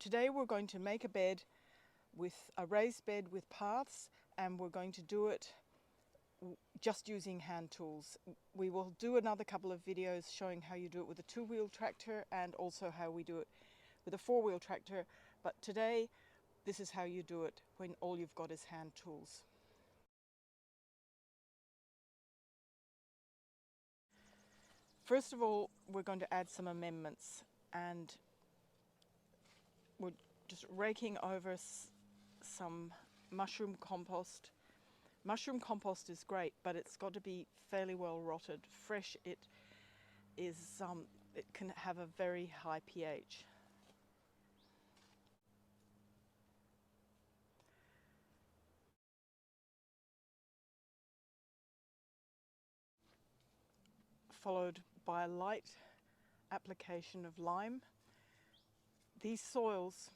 Today we're going to make a bed with a raised bed with paths, and we're going to do it just using hand tools. We will do another couple of videos showing how you do it with a two-wheel tractor and also how we do it with a four-wheel tractor, but today this is how you do it when all you've got is hand tools. First of all, we're going to add some amendments, and we're just raking over some mushroom compost. Mushroom compost is great, but it's got to be fairly well rotted. Fresh, it can have a very high pH. Followed by a light application of lime. These soils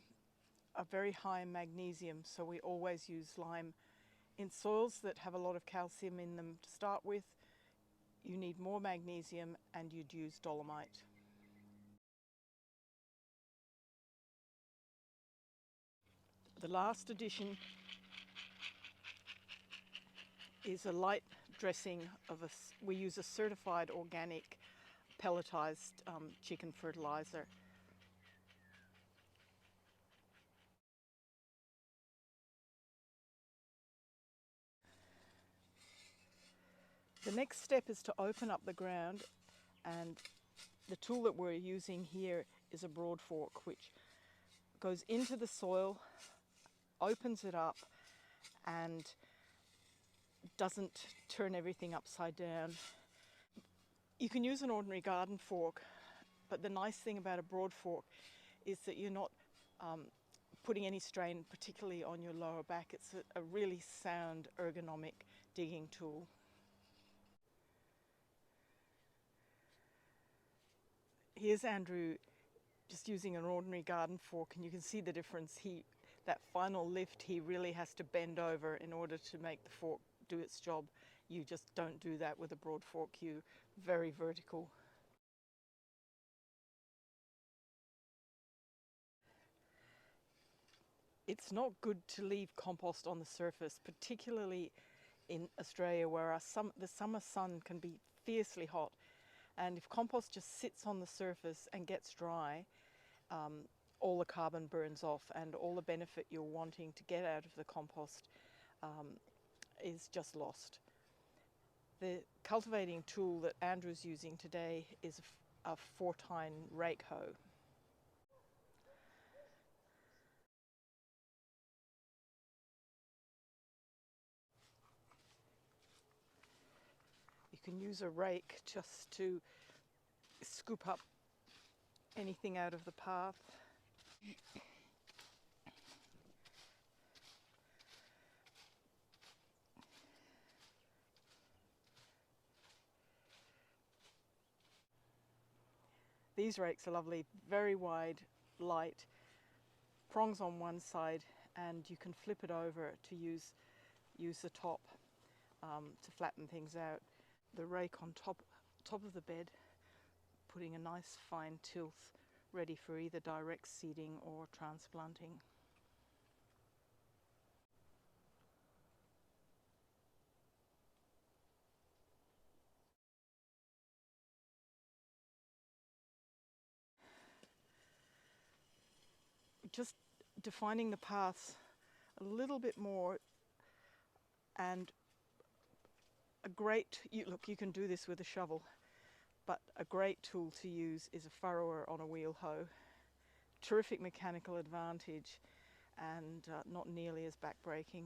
are very high in magnesium, so we always use lime. In soils that have a lot of calcium in them to start with, you need more magnesium, and you'd use dolomite. The last addition is a light dressing of we use a certified organic pelletized chicken fertilizer. The next step is to open up the ground, and the tool that we're using here is a broad fork, which goes into the soil, opens it up, and doesn't turn everything upside down. You can use an ordinary garden fork, but the nice thing about a broad fork is that you're not putting any strain particularly on your lower back. It's a really sound ergonomic digging tool. Here's Andrew just using an ordinary garden fork, and you can see the difference. That final lift, he really has to bend over in order to make the fork do its job. You just don't do that with a broad fork. You're very vertical. It's not good to leave compost on the surface, particularly in Australia where the summer sun can be fiercely hot. And if compost just sits on the surface and gets dry, all the carbon burns off, and all the benefit you're wanting to get out of the compost is just lost. The cultivating tool that Andrew's using today is a 4-tine rake hoe. You can use a rake just to scoop up anything out of the path. These rakes are lovely, very wide, light, prongs on one side, and you can flip it over to use the top to flatten things out. The rake on top of the bed, putting a nice fine tilth ready for either direct seeding or transplanting. Just defining the paths a little bit more, and you can do this with a shovel, but a great tool to use is a furrower on a wheel hoe. Terrific mechanical advantage, and not nearly as backbreaking.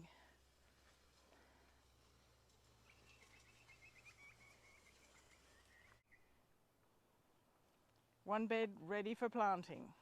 One bed ready for planting.